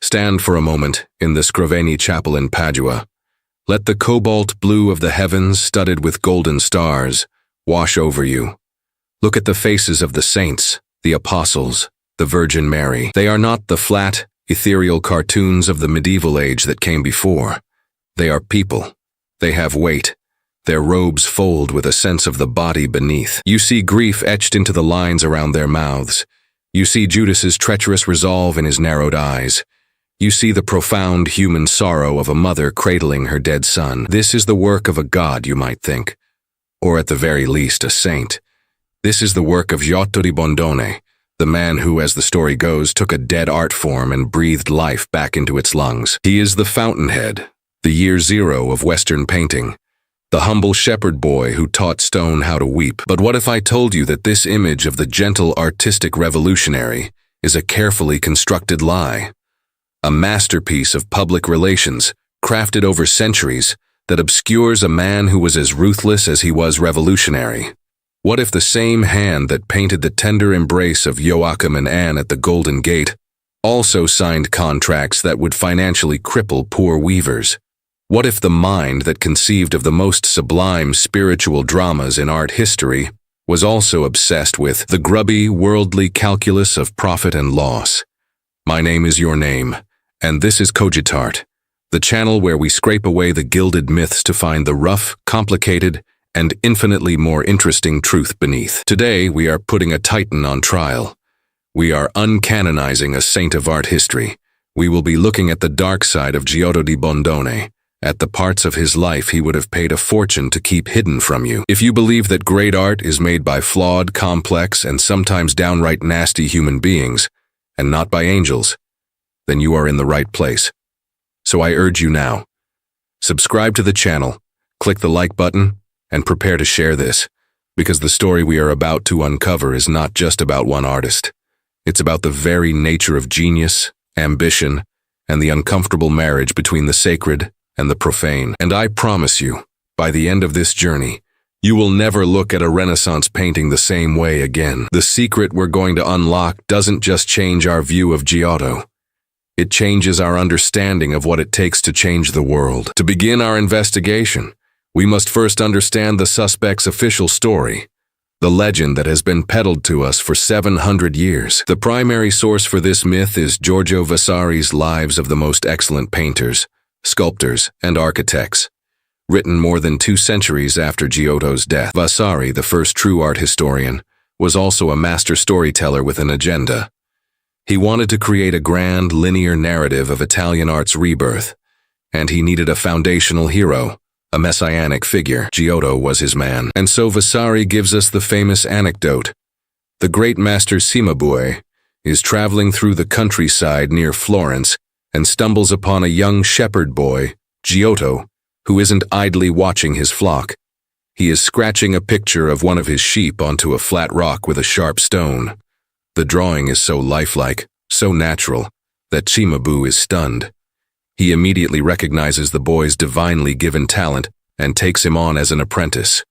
Stand for a moment in the Scrovegni Chapel in Padua. Let the cobalt blue of the heavens, studded with golden stars, wash over you. Look at the faces of the saints, the apostles, the Virgin Mary. They are not the flat, ethereal cartoons of the medieval age that came before. They are people. They have weight. Their robes fold with a sense of the body beneath. You see grief etched into the lines around their mouths. You see Judas's treacherous resolve in his narrowed eyes. You see the profound human sorrow of a mother cradling her dead son. This is the work of a god, you might think, or at the very least a saint. This is the work of GIOTTO di Bondone, the man who, as the story goes, took a dead art form and breathed life back into its lungs. He is the fountainhead, the year zero of Western painting, the humble shepherd boy who taught stone how to weep. But what if I told you that this image of the gentle artistic revolutionary is a carefully constructed lie? A masterpiece of public relations, crafted over centuries, that obscures a man who was as ruthless as he was revolutionary. What if the same hand that painted the tender embrace of Joachim and Anne at the Golden Gate also signed contracts that would financially cripple poor weavers? What if the mind that conceived of the most sublime spiritual dramas in art history was also obsessed with the grubby, worldly calculus of profit and loss? My name is your name, and this is Cogitart, the channel where we scrape away the gilded myths to find the rough, complicated, and infinitely more interesting truth beneath. Today, we are putting a titan on trial. We are uncanonizing a saint of art history. We will be looking at the dark side of GIOTTO di Bondone, at the parts of his life he would have paid a fortune to keep hidden from you. If you believe that great art is made by flawed, complex, and sometimes downright nasty human beings, and not by angels, then you are in the right place. So I urge you now, subscribe to the channel, click the like button, and prepare to share this, because the story we are about to uncover is not just about one artist. It's about the very nature of genius, ambition, and the uncomfortable marriage between the sacred and the profane. And I promise you, by the end of this journey, you will never look at a Renaissance painting the same way again. The secret we're going to unlock doesn't just change our view of Giotto. It changes our understanding of what it takes to change the world. To begin our investigation, we must first understand the suspect's official story, the legend that has been peddled to us for 700 years. The primary source for this myth is Giorgio Vasari's Lives of the Most Excellent Painters, Sculptors, and Architects, written more than 2 centuries after Giotto's death. Vasari, the first true art historian, was also a master storyteller with an agenda. He wanted to create a grand, linear narrative of Italian art's rebirth, and he needed a foundational hero, a messianic figure. Giotto was his man. And so Vasari gives us the famous anecdote. The great master Cimabue is traveling through the countryside near Florence and stumbles upon a young shepherd boy, Giotto, who isn't idly watching his flock. He is scratching a picture of one of his sheep onto a flat rock with a sharp stone. The drawing is so lifelike, so natural, that Cimabue is stunned. He immediately recognizes the boy's divinely given talent and takes him on as an apprentice.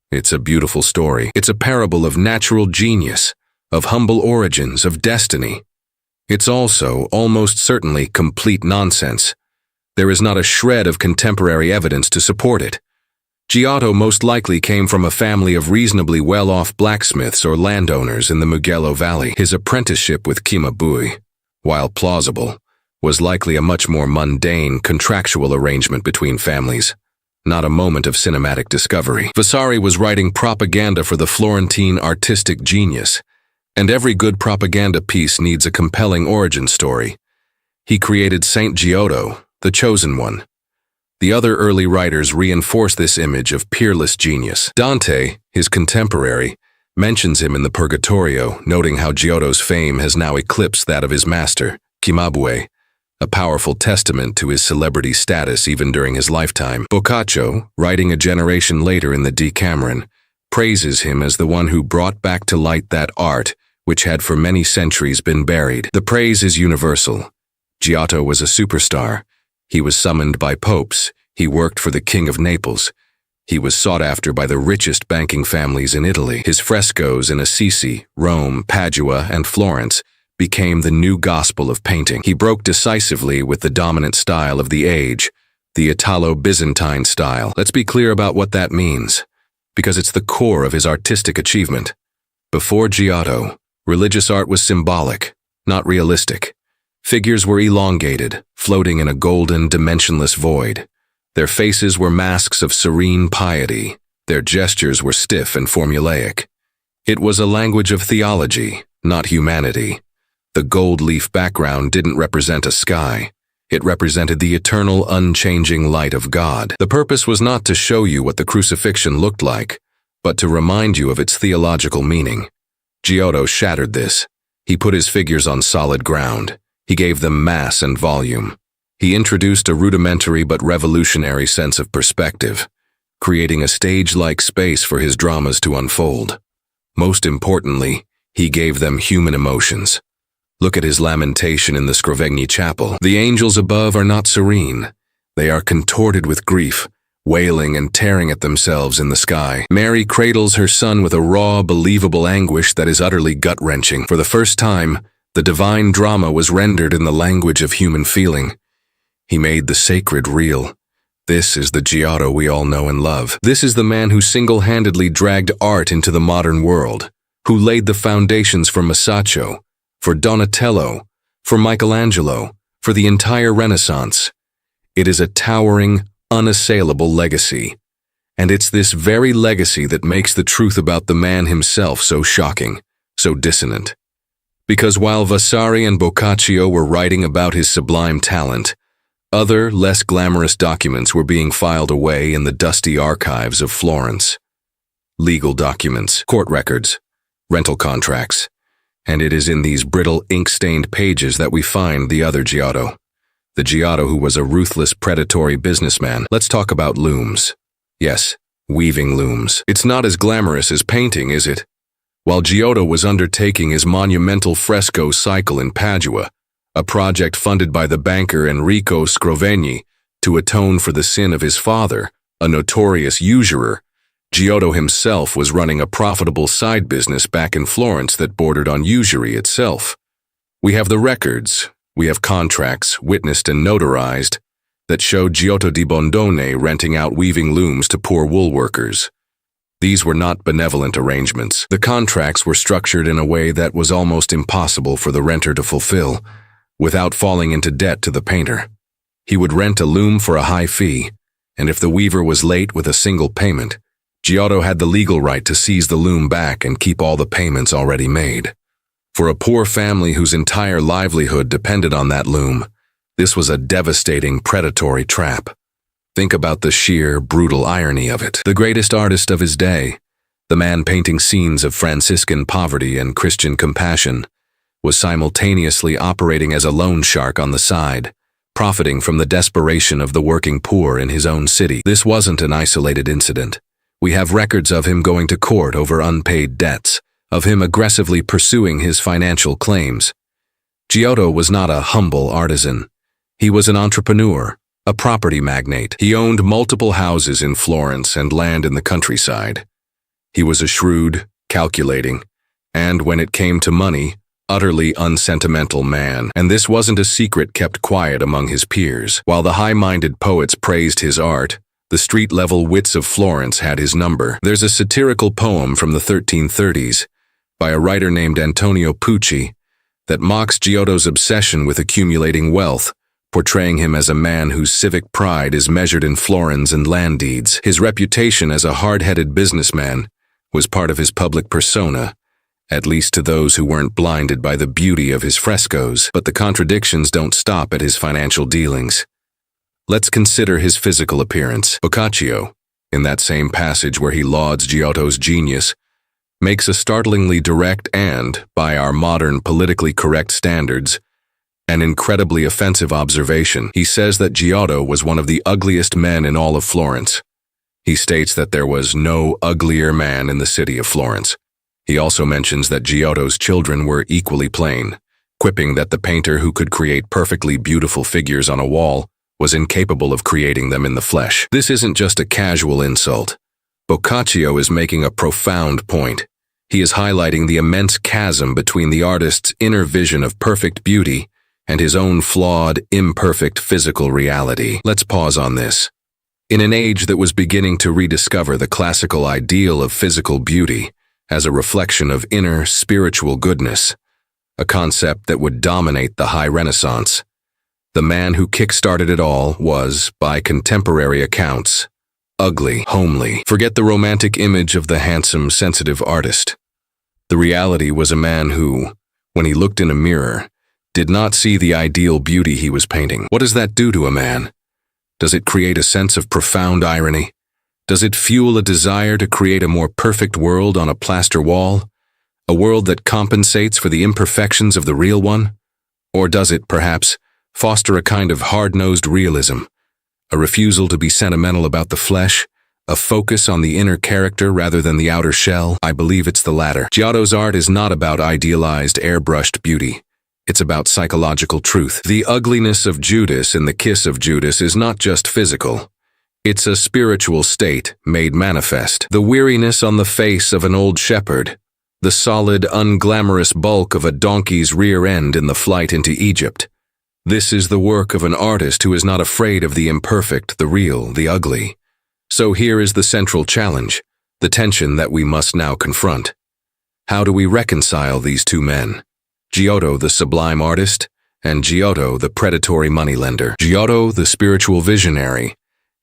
It's a beautiful story. It's a parable of natural genius, of humble origins, of destiny. It's also, almost certainly, complete nonsense. There is not a shred of contemporary evidence to support it. Giotto most likely came from a family of reasonably well-off blacksmiths or landowners in the Mugello Valley. His apprenticeship with Cimabue, while plausible, was likely a much more mundane, contractual arrangement between families, not a moment of cinematic discovery. Vasari was writing propaganda for the Florentine artistic genius, and every good propaganda piece needs a compelling origin story. He created Saint Giotto, the chosen one. The other early writers reinforce this image of peerless genius. Dante, his contemporary, mentions him in the Purgatorio, noting how Giotto's fame has now eclipsed that of his master, Cimabue, a powerful testament to his celebrity status even during his lifetime. Boccaccio, writing a generation later in the Decameron, praises him as the one who brought back to light that art which had for many centuries been buried. The praise is universal. Giotto was a superstar. He was summoned by popes. He worked for the King of Naples. He was sought after by the richest banking families in Italy. His frescoes in Assisi, Rome, Padua, and Florence became the new gospel of painting. He broke decisively with the dominant style of the age, the Italo-Byzantine style. Let's be clear about what that means, because it's the core of his artistic achievement. Before Giotto, religious art was symbolic, not realistic. Figures were elongated, floating in a golden, dimensionless void. Their faces were masks of serene piety. Their gestures were stiff and formulaic. It was a language of theology, not humanity. The gold leaf background didn't represent a sky. It represented the eternal, unchanging light of God. The purpose was not to show you what the crucifixion looked like, but to remind you of its theological meaning. Giotto shattered this. He put his figures on solid ground. He gave them mass and volume. He introduced a rudimentary but revolutionary sense of perspective, creating a stage-like space for his dramas to unfold. Most importantly, he gave them human emotions. Look at his lamentation in the Scrovegni chapel. The angels above are not serene. They are contorted with grief, wailing and tearing at themselves in the sky. Mary cradles her son with a raw, believable anguish that is utterly gut-wrenching. For the first time, the divine drama was rendered in the language of human feeling. He made the sacred real. This is the Giotto we all know and love. This is the man who single-handedly dragged art into the modern world, who laid the foundations for Masaccio, for Donatello, for Michelangelo, for the entire Renaissance. It is a towering, unassailable legacy. And it's this very legacy that makes the truth about the man himself so shocking, so dissonant. Because while Vasari and Boccaccio were writing about his sublime talent, other, less glamorous documents were being filed away in the dusty archives of Florence. Legal documents, court records, rental contracts. And it is in these brittle, ink-stained pages that we find the other Giotto. The Giotto who was a ruthless, predatory businessman. Let's talk about looms. Yes, weaving looms. It's not as glamorous as painting, is it? While Giotto was undertaking his monumental fresco cycle in Padua, a project funded by the banker Enrico Scrovegni to atone for the sin of his father, a notorious usurer, Giotto himself was running a profitable side business back in Florence that bordered on usury itself. We have the records, we have contracts, witnessed and notarized, that show Giotto di Bondone renting out weaving looms to poor wool workers. These were not benevolent arrangements. The contracts were structured in a way that was almost impossible for the renter to fulfill, without falling into debt to the painter. He would rent a loom for a high fee, and if the weaver was late with a single payment, Giotto had the legal right to seize the loom back and keep all the payments already made. For a poor family whose entire livelihood depended on that loom, this was a devastating, predatory trap. Think about the sheer, brutal irony of it. The greatest artist of his day, the man painting scenes of Franciscan poverty and Christian compassion, was simultaneously operating as a loan shark on the side, profiting from the desperation of the working poor in his own city. This wasn't an isolated incident. We have records of him going to court over unpaid debts, of him aggressively pursuing his financial claims. Giotto was not a humble artisan. He was an entrepreneur, a property magnate. He owned multiple houses in Florence and land in the countryside. He was a shrewd, calculating, and when it came to money, utterly unsentimental man. And this wasn't a secret kept quiet among his peers. While the high-minded poets praised his art, the street-level wits of Florence had his number. There's a satirical poem from the 1330s by a writer named Antonio Pucci that mocks Giotto's obsession with accumulating wealth, portraying him as a man whose civic pride is measured in florins and land deeds. His reputation as a hard-headed businessman was part of his public persona, at least to those who weren't blinded by the beauty of his frescoes. But the contradictions don't stop at his financial dealings. Let's consider his physical appearance. Boccaccio, in that same passage where he lauds Giotto's genius, makes a startlingly direct and, by our modern politically correct standards, an incredibly offensive observation. He says that Giotto was one of the ugliest men in all of Florence. He states that there was no uglier man in the city of Florence. He also mentions that Giotto's children were equally plain, quipping that the painter who could create perfectly beautiful figures on a wall was incapable of creating them in the flesh. This isn't just a casual insult. Boccaccio is making a profound point. He is highlighting the immense chasm between the artist's inner vision of perfect beauty and his own flawed, imperfect physical reality. Let's pause on this. In an age that was beginning to rediscover the classical ideal of physical beauty as a reflection of inner, spiritual goodness, a concept that would dominate the High Renaissance, the man who kick-started it all was, by contemporary accounts, ugly, homely. Forget the romantic image of the handsome, sensitive artist. The reality was a man who, when he looked in a mirror, did not see the ideal beauty he was painting. What does that do to a man? Does it create a sense of profound irony? Does it fuel a desire to create a more perfect world on a plaster wall? A world that compensates for the imperfections of the real one? Or does it, perhaps, foster a kind of hard-nosed realism, a refusal to be sentimental about the flesh, a focus on the inner character rather than the outer shell? I believe it's the latter. Giotto's art is not about idealized, airbrushed beauty. It's about psychological truth. The ugliness of Judas in The Kiss of Judas is not just physical. It's a spiritual state made manifest. The weariness on the face of an old shepherd, the solid, unglamorous bulk of a donkey's rear end in the flight into Egypt. This is the work of an artist who is not afraid of the imperfect, the real, the ugly. So here is the central challenge, the tension that we must now confront. How do we reconcile these two men? Giotto, the sublime artist, and Giotto, the predatory moneylender. Giotto, the spiritual visionary,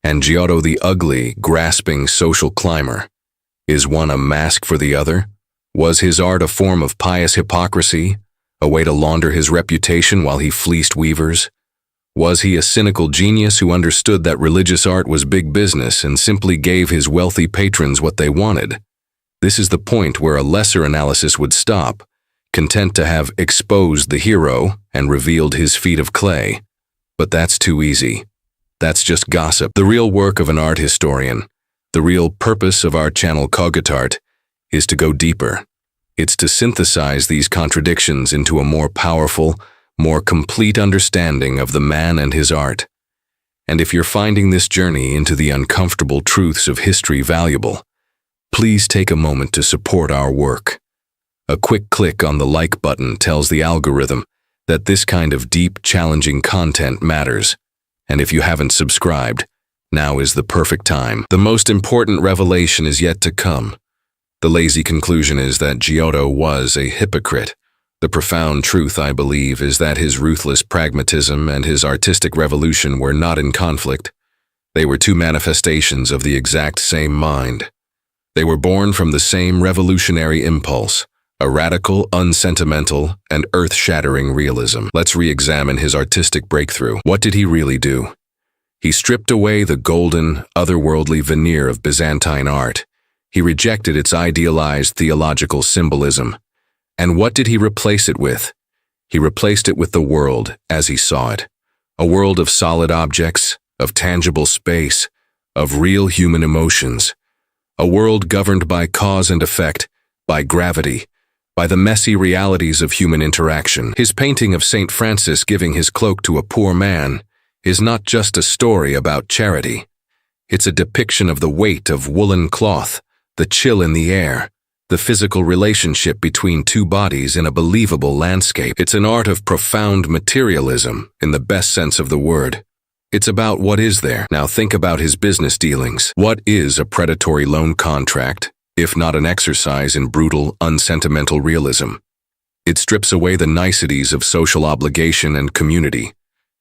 and Giotto, the ugly, grasping social climber. Is one a mask for the other? Was his art a form of pious hypocrisy, a way to launder his reputation while he fleeced weavers? Was he a cynical genius who understood that religious art was big business and simply gave his wealthy patrons what they wanted? This is the point where a lesser analysis would stop, content to have exposed the hero and revealed his feet of clay. But that's too easy. That's just gossip. The real work of an art historian, the real purpose of our channel Cogitart, is to go deeper. It's to synthesize these contradictions into a more powerful, more complete understanding of the man and his art. And if you're finding this journey into the uncomfortable truths of history valuable, please take a moment to support our work. A quick click on the like button tells the algorithm that this kind of deep, challenging content matters. And if you haven't subscribed, now is the perfect time. The most important revelation is yet to come. The lazy conclusion is that Giotto was a hypocrite. The profound truth, I believe, is that his ruthless pragmatism and his artistic revolution were not in conflict. They were two manifestations of the exact same mind. They were born from the same revolutionary impulse, a radical, unsentimental, and earth-shattering realism. Let's re-examine his artistic breakthrough. What did he really do? He stripped away the golden, otherworldly veneer of Byzantine art. He rejected its idealized theological symbolism. And what did he replace it with? He replaced it with the world as he saw it. A world of solid objects, of tangible space, of real human emotions. A world governed by cause and effect, by gravity, by the messy realities of human interaction. His painting of St. Francis giving his cloak to a poor man is not just a story about charity. It's a depiction of the weight of woolen cloth, the chill in the air, the physical relationship between two bodies in a believable landscape. It's an art of profound materialism, in the best sense of the word. It's about what is there. Now think about his business dealings. What is a predatory loan contract, if not an exercise in brutal, unsentimental realism? It strips away the niceties of social obligation and community,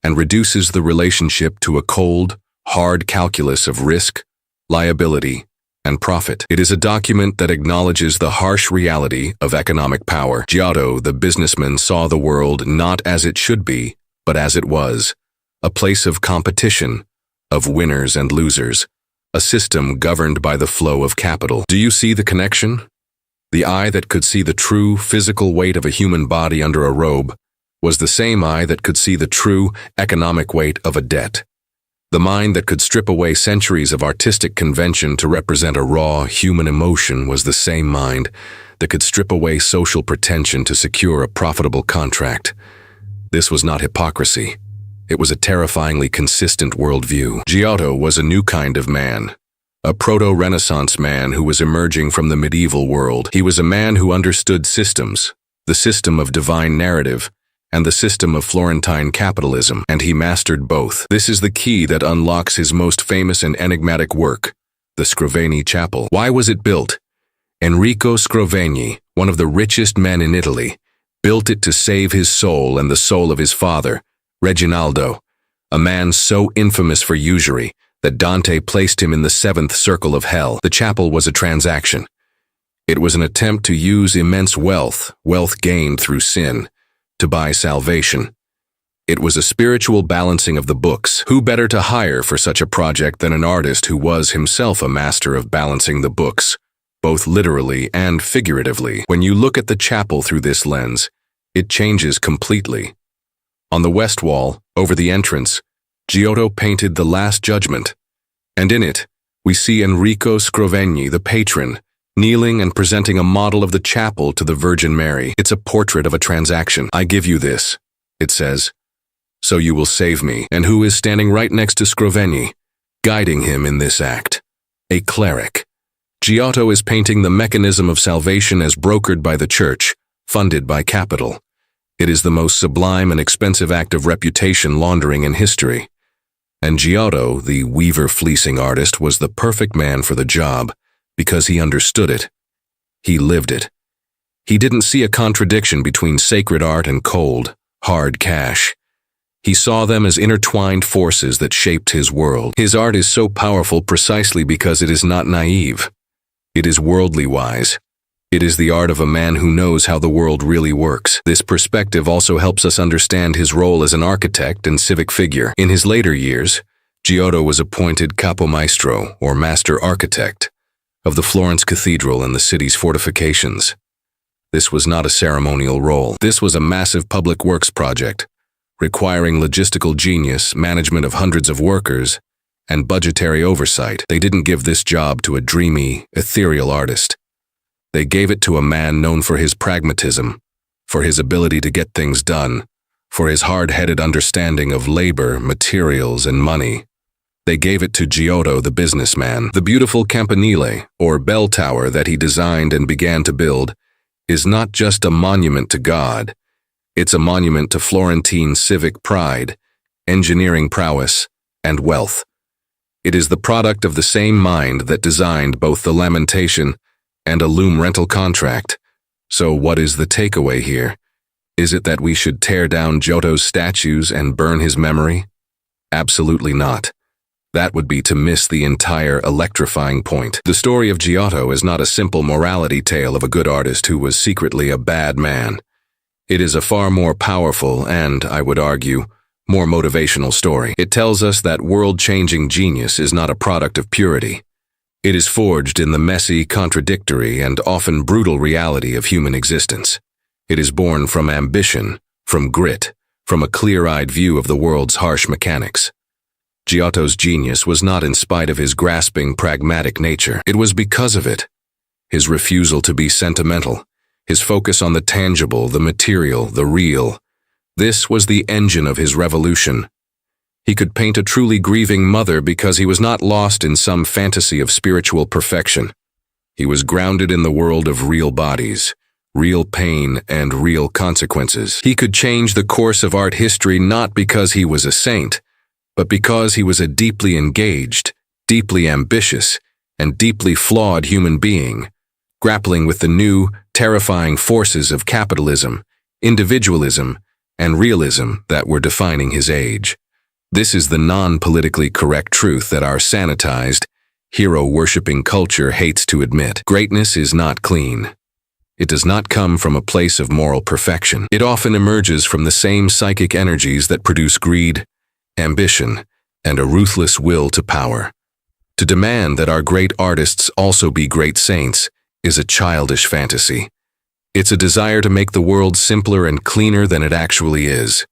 and reduces the relationship to a cold, hard calculus of risk, liability, and profit. It is a document that acknowledges the harsh reality of economic power. Giotto, the businessman, saw the world not as it should be, but as it was, a place of competition, of winners and losers, a system governed by the flow of capital. Do you see the connection? The eye that could see the true physical weight of a human body under a robe was the same eye that could see the true economic weight of a debt. The mind that could strip away centuries of artistic convention to represent a raw human emotion was the same mind that could strip away social pretension to secure a profitable contract. This was not hypocrisy. It was a terrifyingly consistent worldview. Giotto was a new kind of man, a proto-Renaissance man who was emerging from the medieval world. He was a man who understood systems, the system of divine narrative, and the system of Florentine capitalism, and he mastered both. This is the key that unlocks his most famous and enigmatic work, the Scrovegni Chapel. Why was it built? Enrico Scrovegni, one of the richest men in Italy, built it to save his soul and the soul of his father, Reginaldo, a man so infamous for usury that Dante placed him in the seventh circle of hell. The chapel was a transaction. It was an attempt to use immense wealth gained through sin, to buy salvation. It was a spiritual balancing of the books. Who better to hire for such a project than an artist who was himself a master of balancing the books, both literally and figuratively? When you look at the chapel through this lens, it changes completely. On the west wall, over the entrance, Giotto painted the Last Judgment, and in it, we see Enrico Scrovegni, the patron, kneeling and presenting a model of the chapel to the Virgin Mary. It's a portrait of a transaction. "I give you this," it says, "so you will save me." And who is standing right next to Scrovegni, guiding him in this act? A cleric. Giotto is painting the mechanism of salvation as brokered by the church, funded by capital. It is the most sublime and expensive act of reputation laundering in history. And Giotto, the weaver-fleecing artist, was the perfect man for the job, because he understood it. He lived it. He didn't see a contradiction between sacred art and cold, hard cash. He saw them as intertwined forces that shaped his world. His art is so powerful precisely because it is not naive. It is worldly wise. It is the art of a man who knows how the world really works. This perspective also helps us understand his role as an architect and civic figure. In his later years, Giotto was appointed capomaestro, or master architect, of the Florence Cathedral and the city's fortifications. This was not a ceremonial role. This was a massive public works project, requiring logistical genius, management of hundreds of workers, and budgetary oversight. They didn't give this job to a dreamy, ethereal artist. They gave it to a man known for his pragmatism, for his ability to get things done, for his hard-headed understanding of labor, materials, and money. They gave it to Giotto, the businessman. The beautiful campanile, or bell tower that he designed and began to build, is not just a monument to God. It's a monument to Florentine civic pride, engineering prowess, and wealth. It is the product of the same mind that designed both the Lamentation and a loom rental contract. So what is the takeaway here? Is it that we should tear down Giotto's statues and burn his memory? Absolutely not. That would be to miss the entire electrifying point. The story of Giotto is not a simple morality tale of a good artist who was secretly a bad man. It is a far more powerful and, I would argue, more motivational story. It tells us that world-changing genius is not a product of purity. It is forged in the messy, contradictory, and often brutal reality of human existence. It is born from ambition, from grit, from a clear-eyed view of the world's harsh mechanics. Giotto's genius was not in spite of his grasping, pragmatic nature. It was because of it. His refusal to be sentimental, his focus on the tangible, the material, the real. This was the engine of his revolution. He could paint a truly grieving mother because he was not lost in some fantasy of spiritual perfection. He was grounded in the world of real bodies, real pain, and real consequences. He could change the course of art history not because he was a saint, but because he was a deeply engaged, deeply ambitious, and deeply flawed human being, grappling with the new, terrifying forces of capitalism, individualism, and realism that were defining his age. This is the non-politically correct truth that our sanitized, hero-worshipping culture hates to admit. Greatness is not clean. It does not come from a place of moral perfection. It often emerges from the same psychic energies that produce greed, ambition, and a ruthless will to power. To demand that our great artists also be great saints is a childish fantasy. It's a desire to make the world simpler and cleaner than it actually is.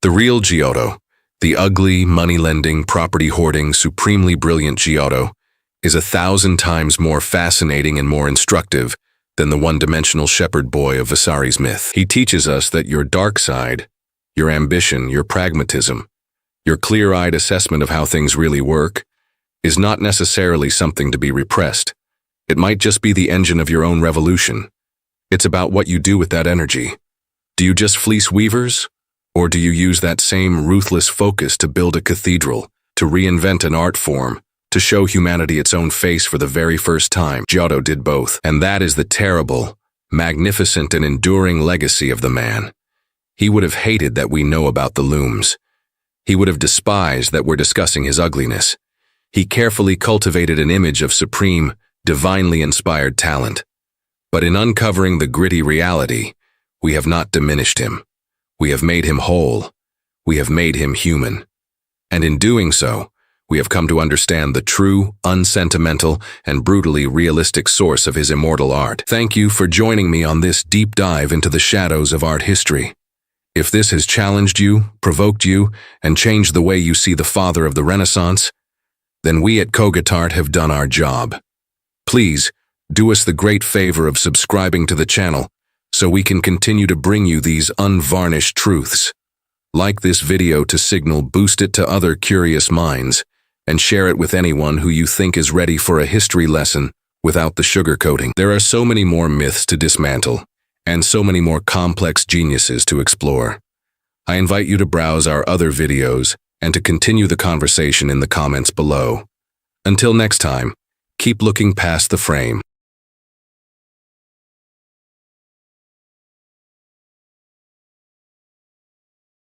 The real Giotto, the ugly, money-lending, property-hoarding, supremely brilliant Giotto, is 1,000 times more fascinating and more instructive than the one-dimensional shepherd boy of Vasari's myth. He teaches us that your dark side, your ambition, your pragmatism, your clear-eyed assessment of how things really work, is not necessarily something to be repressed. It might just be the engine of your own revolution. It's about what you do with that energy. Do you just fleece weavers? Or do you use that same ruthless focus to build a cathedral, to reinvent an art form, to show humanity its own face for the very first time? Giotto did both, and that is the terrible, magnificent and enduring legacy of the man. He would have hated that we know about the looms. He would have despised that we're discussing his ugliness. He carefully cultivated an image of supreme, divinely inspired talent. But in uncovering the gritty reality, we have not diminished him. We have made him whole. We have made him human. And in doing so, we have come to understand the true, unsentimental, and brutally realistic source of his immortal art. Thank you for joining me on this deep dive into the shadows of art history. If this has challenged you, provoked you, and changed the way you see the father of the Renaissance, then we at GIOTTO have done our job. Please, do us the great favor of subscribing to the channel so we can continue to bring you these unvarnished truths. Like this video to signal boost it to other curious minds, and share it with anyone who you think is ready for a history lesson without the sugarcoating. There are so many more myths to dismantle, and so many more complex geniuses to explore. I invite you to browse our other videos and to continue the conversation in the comments below. Until next time, keep looking past the frame.